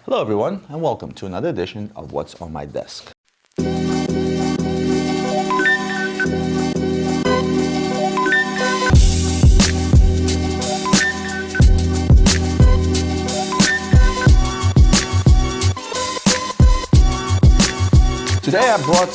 Hello everyone, and welcome to another edition of What's on My Desk. Today I brought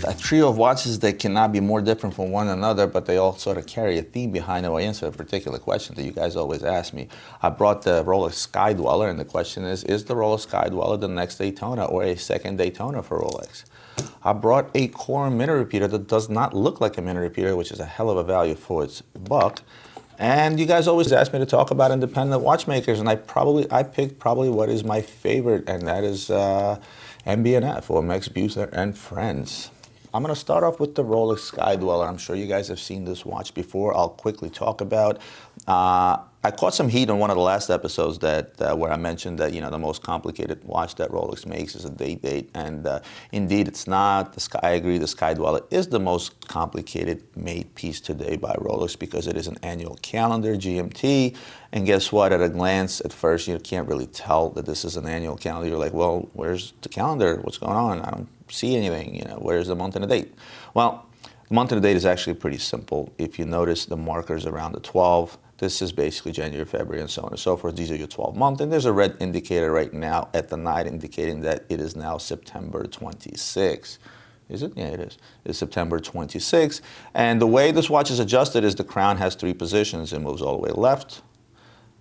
a trio of watches that cannot be more different from one another, but they all sort of carry a theme behind them. I answer a particular question that you guys always ask me. I brought the Rolex Sky Dweller, and the question is the Rolex Sky Dweller the next Daytona or a second Daytona for Rolex? I brought a Corum minute repeater that does not look like a minute repeater, which is a hell of a value for its buck. And you guys always ask me to talk about independent watchmakers, and I picked probably what is my favorite, and that is MB&F, or Maximilian Büsser and Friends. I'm going to start off with the Rolex Sky Dweller. I'm sure you guys have seen this watch before. I'll quickly talk about. I caught some heat on one of the last episodes where I mentioned that the most complicated watch that Rolex makes is a date, and indeed it's not. I agree. The Sky Dweller is the most complicated made piece today by Rolex because it is an annual calendar GMT. And guess what? At a glance, at first you can't really tell that this is an annual calendar. You're like, well, where's the calendar? What's going on? I don't see anything. Where's the month and the date? Well, the month and the date is actually pretty simple. If you notice the markers around the 12, this is basically January, February, and so on and so forth. These are your 12 months. And there's a red indicator right now at the night indicating that it is now September 26. Is it? Yeah, it is. It's September 26. And the way this watch is adjusted is the crown has three positions. It moves all the way left.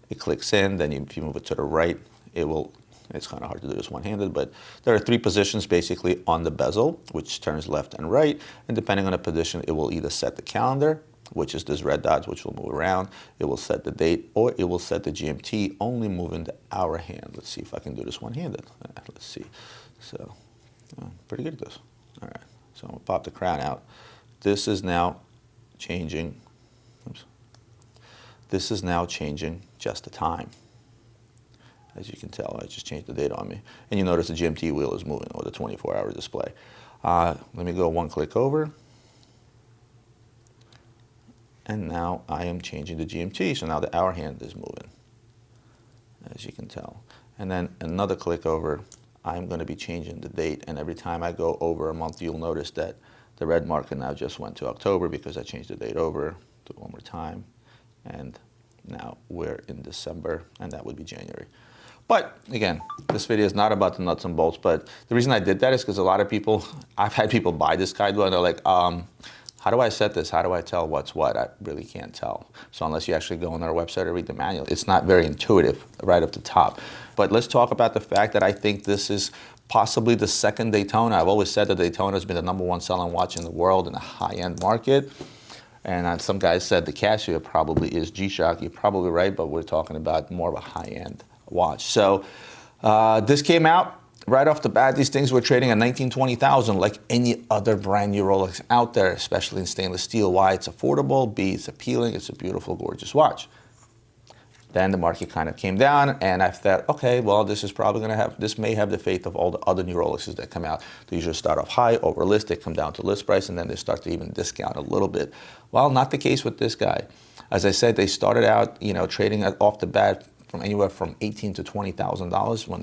It clicks in. Then if you move it to the right, it's kind of hard to do this one-handed, but there are three positions basically on the bezel, which turns left and right. And depending on the position, it will either set the calendar, which is this red dot, which will move around. It will set the date, or it will set the GMT, only moving the hour hand. Let's see if I can do this one-handed. Let's see. So, pretty good at this. All right. So I'm going to pop the crown out. This is now changing. Oops. This is now changing just the time. As you can tell, I just changed the date on me. And you notice the GMT wheel is moving, or the 24-hour display. Let me go one click over. And now I am changing the GMT, so now the hour hand is moving, as you can tell. And then another click over, I'm going to be changing the date. And every time I go over a month, you'll notice that the red marker now just went to October because I changed the date over. Do it one more time. And now we're in December, and that would be January. But again, this video is not about the nuts and bolts, but the reason I did that is because a lot of people, I've had people buy this Skydweller and they're like, how do I set this? How do I tell what's what? I really can't tell. So unless you actually go on our website or read the manual, it's not very intuitive right up the top. But let's talk about the fact that I think this is possibly the second Daytona. I've always said that Daytona has been the #1 selling watch in the world in a high-end market. And some guys said the Casio probably is G-Shock. You're probably right, but we're talking about more of a high-end watch. So this came out right off the bat. These things were trading at $19,000, $20,000 like any other brand new Rolex out there, especially in stainless steel. Why? It's affordable. B, it's appealing. It's a beautiful, gorgeous watch. Then the market kind of came down, and I thought, okay, well, this may have the fate of all the other new Rolexes that come out. They usually start off high, over list, they come down to list price, and then they start to even discount a little bit. Well, not the case with this guy. As I said, they started out, trading off the bat from anywhere from $18,000 to $20,000 when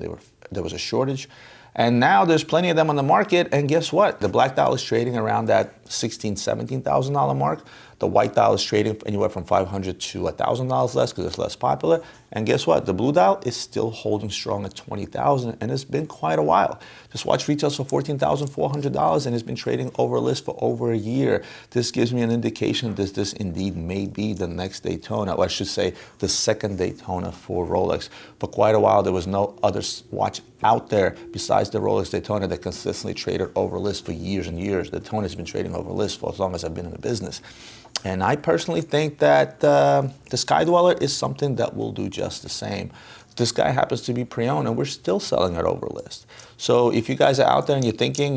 there was a shortage. And now there's plenty of them on the market, and guess what? The black dial is trading around that $16,000, $17,000 mark. The white dial is trading anywhere from $500 to $1,000 less because it's less popular. And guess what? The blue dial is still holding strong at $20,000, and it's been quite a while. This watch retails for $14,400 and has been trading over list for over a year. This gives me an indication that this indeed may be the next Daytona, or I should say the second Daytona for Rolex. For quite a while, there was no other watch out there besides the Rolex Daytona that consistently traded over list for years and years. Daytona has been trading over list for as long as I've been in the business. And I personally think that the Sky Dweller is something that will do just the same. This guy happens to be pre-owned, and we're still selling it over list. So if you guys are out there and you're thinking,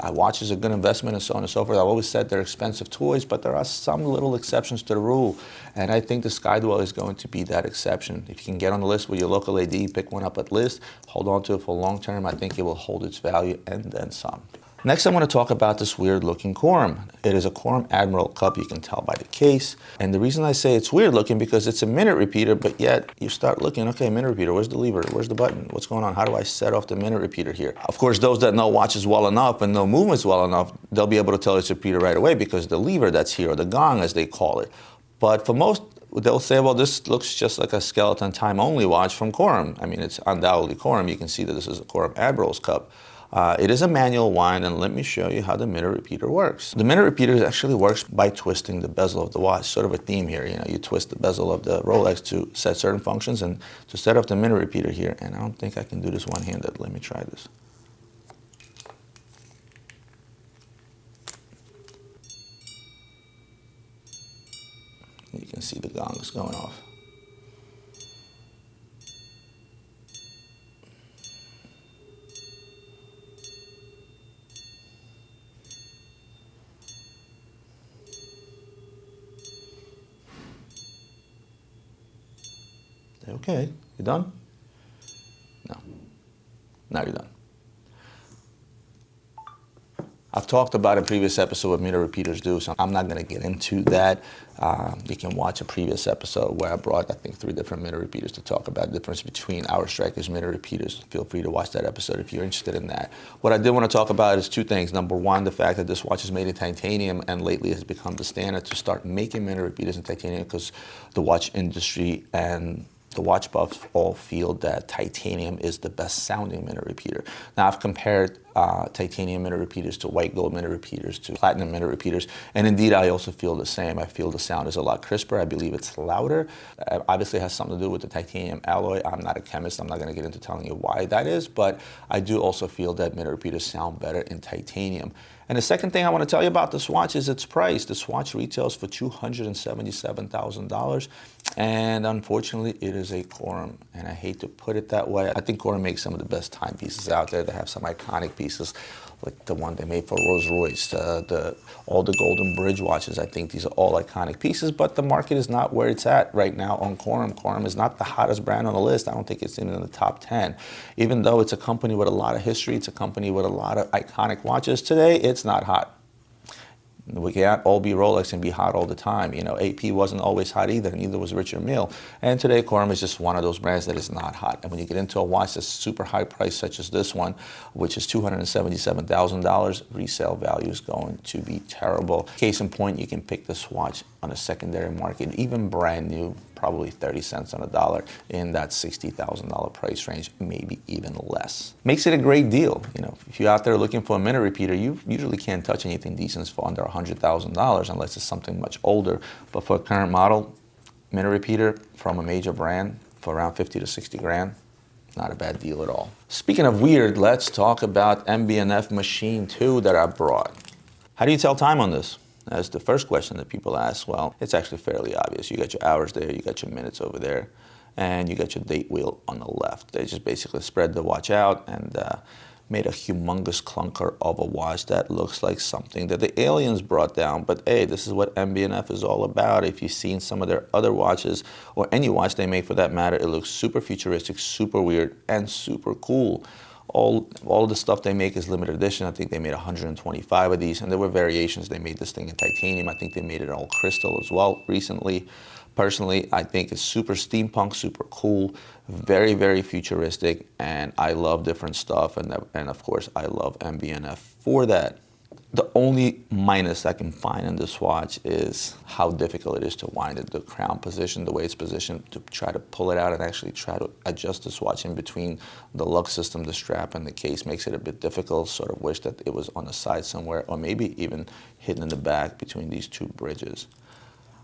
watch is a good investment and so on and so forth, I've always said they're expensive toys, but there are some little exceptions to the rule. And I think the Sky Dweller is going to be that exception. If you can get on the list with your local AD, pick one up at list, hold on to it for long term, I think it will hold its value and then some. Next, I'm going to talk about this weird looking Corum. It is a Corum Admiral cup, you can tell by the case. And the reason I say it's weird looking because it's a minute repeater, but yet you start looking, okay, minute repeater, where's the lever? Where's the button? What's going on? How do I set off the minute repeater here? Of course, those that know watches well enough and know movements well enough, they'll be able to tell it's a repeater right away because the lever that's here, or the gong as they call it. But for most, they'll say, well, this looks just like a skeleton time-only watch from Corum. I mean, it's undoubtedly Corum. You can see that this is a Corum Admiral's cup. It is a manual wind, and let me show you how the minute repeater works. The minute repeater actually works by twisting the bezel of the watch. Sort of a theme here, you know, you twist the bezel of the Rolex to set certain functions and to set up the minute repeater here. And I don't think I can do this one-handed. Let me try this. You can see the gongs going off. Okay, you done? No. Now you're done. I've talked about a previous episode what minute repeaters do, so I'm not going to get into that. You can watch a previous episode where I brought, I think, 3 different minute repeaters to talk about the difference between our strikers minute repeaters. Feel free to watch that episode if you're interested in that. What I did want to talk about is 2 things. Number one, the fact that this watch is made in titanium and lately has become the standard to start making minute repeaters in titanium because the watch industry and the watch buffs all feel that titanium is the best sounding minute repeater. Now, I've compared titanium minute repeaters to white gold minute repeaters to platinum minute repeaters, and indeed I also feel the same. I feel the sound is a lot crisper. I believe it's louder. Obviously it has something to do with the titanium alloy. I'm not a chemist. I'm not going to get into telling you why that is, but I do also feel that minute repeaters sound better in titanium. And the second thing I want to tell you about this watch is its price. This watch retails for $277,000, and unfortunately it is a Corum, and I hate to put it that way. I think Corum makes some of the best timepieces out there. They have some iconic pieces, like the one they made for Rolls-Royce, all the Golden Bridge watches. I think these are all iconic pieces, but the market is not where it's at right now on Corum. Corum is not the hottest brand on the list. I don't think it's even in the top 10. Even though it's a company with a lot of history, it's a company with a lot of iconic watches, today it's not hot. We can't all be Rolex and be hot all the time. You know, AP wasn't always hot either, neither was Richard Mille. And today, Corum is just one of those brands that is not hot. And when you get into a watch that's super high price, such as this one, which is $277,000, resale value is going to be terrible. Case in point, you can pick this watch on a secondary market, even brand new, probably 30 cents on a dollar in that $60,000 price range, maybe even less. Makes it a great deal. You know, if you're out there looking for a minute repeater, you usually can't touch anything decent for under $100,000 unless it's something much older. But for a current model, minute repeater from a major brand for around 50 to 60 grand, not a bad deal at all. Speaking of weird, let's talk about MB&F Machine 2 that I brought. How do you tell time on this? That's the first question that people ask. Well, it's actually fairly obvious. You got your hours there, you got your minutes over there, and you got your date wheel on the left. They just basically spread the watch out and made a humongous clunker of a watch that looks like something that the aliens brought down. But hey, this is what MB&F is all about. If you've seen some of their other watches, or any watch they make for that matter, it looks super futuristic, super weird, and super cool. All of the stuff they make is limited edition. I think they made 125 of these, and there were variations. They made this thing in titanium. I think they made it all crystal as well recently. Personally, I think it's super steampunk, super cool, very, very futuristic, and I love different stuff, and of course, I love MB&F for that. The only minus I can find in this watch is how difficult it is to wind it, the crown position, the way it's positioned, to try to pull it out and actually try to adjust this watch in between the lug system, the strap, and the case makes it a bit difficult. Sort of wish that it was on the side somewhere, or maybe even hidden in the back between these 2 bridges.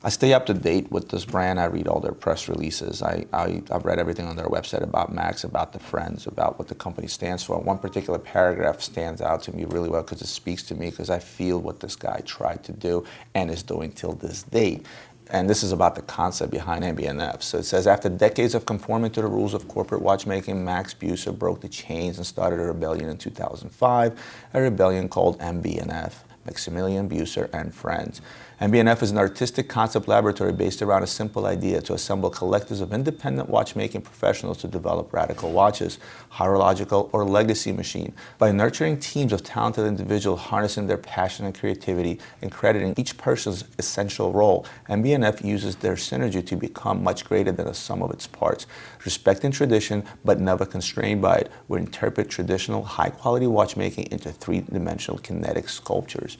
I stay up to date with this brand. I read all their press releases. I've read everything on their website about Max, about the Friends, about what the company stands for. One particular paragraph stands out to me really well because it speaks to me, because I feel what this guy tried to do and is doing till this date. And this is about the concept behind MB&F. So it says, after decades of conforming to the rules of corporate watchmaking, Max Büsser broke the chains and started a rebellion in 2005, a rebellion called MB&F. Maximilian Büsser and Friends. MB&F is an artistic concept laboratory based around a simple idea to assemble collectives of independent watchmaking professionals to develop radical watches, horological or legacy machine. By nurturing teams of talented individuals harnessing their passion and creativity and crediting each person's essential role, MB&F uses their synergy to become much greater than the sum of its parts. Respecting tradition, but never constrained by it, we interpret traditional high-quality watchmaking into three-dimensional kinetic sculptures.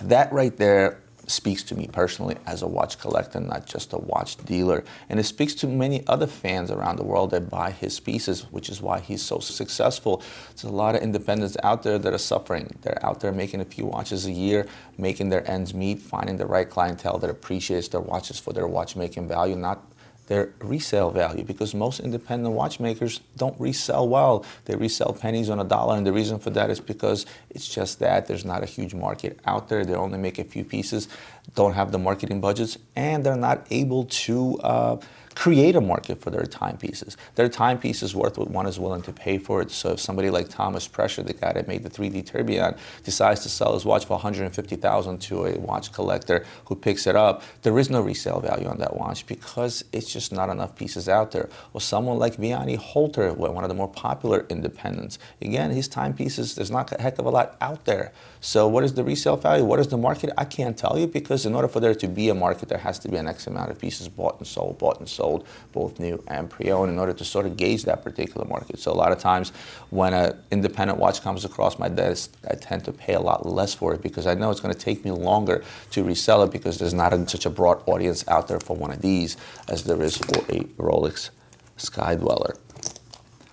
That right there speaks to me personally as a watch collector, not just a watch dealer. And it speaks to many other fans around the world that buy his pieces, which is why he's so successful. There's a lot of independents out there that are suffering. They're out there making a few watches a year, making their ends meet, finding the right clientele that appreciates their watches for their watchmaking value, not their resale value, because most independent watchmakers don't resell well. They resell pennies on a dollar, and the reason for that is because it's just that there's not a huge market out there. They only make a few pieces, don't have the marketing budgets, and they're not able to create a market for their timepieces. Their timepiece is worth what one is willing to pay for it. So if somebody like Thomas Prescher, the guy that made the 3D Tourbillon, decides to sell his watch for $150,000 to a watch collector who picks it up, there is no resale value on that watch because it's just not enough pieces out there. Or someone like Vianney Holter, one of the more popular independents. Again, his timepieces, there's not a heck of a lot out there. So what is the resale value? What is the market? I can't tell you, because in order for there to be a market, there has to be an X amount of pieces bought and sold, both new and pre-owned, in order to sort of gauge that particular market. So a lot of times when an independent watch comes across my desk, I tend to pay a lot less for it because I know it's going to take me longer to resell it, because there's not such a broad audience out there for one of these as there is for a Rolex Sky Dweller.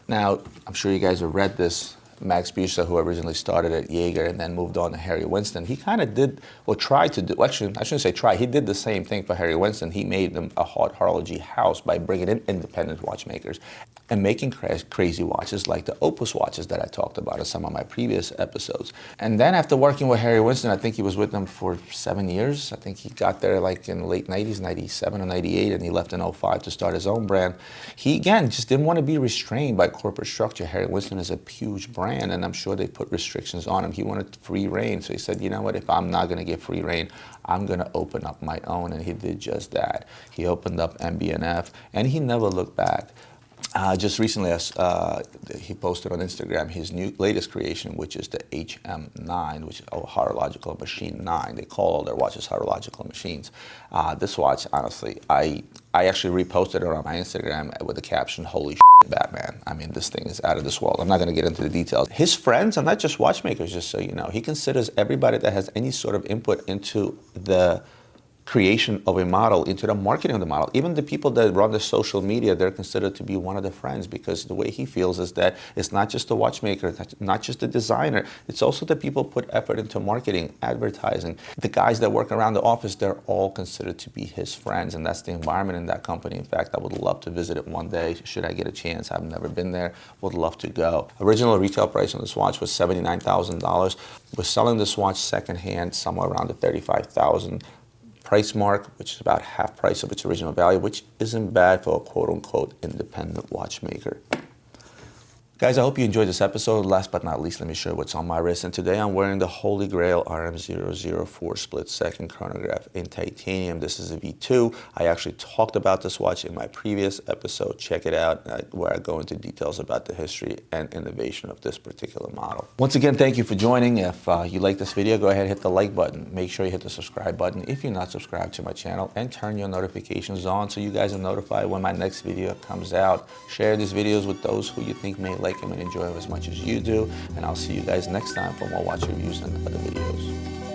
Now, I'm sure you guys have read this. Max Büsser, who originally started at Jaeger and then moved on to Harry Winston, he kind of did, or tried to do, actually, I shouldn't say try, he did the same thing for Harry Winston. He made them a horology house by bringing in independent watchmakers and making crazy watches like the Opus watches that I talked about in some of my previous episodes. And then after working with Harry Winston, I think he was with them for 7 years. I think he got there like in the late 90s, 97 or 98, and he left in 05 to start his own brand. He, again, just didn't want to be restrained by corporate structure. Harry Winston is a huge brand, and I'm sure they put restrictions on him. He wanted free reign, so he said, you know what, if I'm not going to get free reign, I'm going to open up my own, and he did just that. He opened up MB&F, and he never looked back. Just recently, he posted on Instagram his latest creation, which is the HM9, which is a Horological Machine 9. They call all their watches Horological Machines. This watch, honestly, I actually reposted it on my Instagram with the caption, "Holy shit, Batman." I mean, this thing is out of this world. I'm not going to get into the details. His friends are not just watchmakers, just so you know. He considers everybody that has any sort of input into the creation of a model, into the marketing of the model. Even the people that run the social media, they're considered to be one of the friends, because the way he feels is that it's not just the watchmaker, not just the designer, it's also the people put effort into marketing, advertising. The guys that work around the office, they're all considered to be his friends, and that's the environment in that company. In fact, I would love to visit it one day, should I get a chance. I've never been there, would love to go. Original retail price on this watch was $79,000. We're selling this watch secondhand, somewhere around the $35,000 price mark, which is about half price of its original value, which isn't bad for a quote-unquote independent watchmaker. Guys, I hope you enjoyed this episode. Last but not least, let me show you what's on my wrist. And today I'm wearing the Holy Grail RM004 split-second chronograph in titanium. This is a V2. I actually talked about this watch in my previous episode. Check it out, where I go into details about the history and innovation of this particular model. Once again, thank you for joining. If you like this video, go ahead and hit the like button. Make sure you hit the subscribe button if you're not subscribed to my channel, and turn your notifications on so you guys are notified when my next video comes out. Share these videos with those who you think may like them and enjoy them as much as you do. And I'll see you guys next time for more watch reviews and other videos.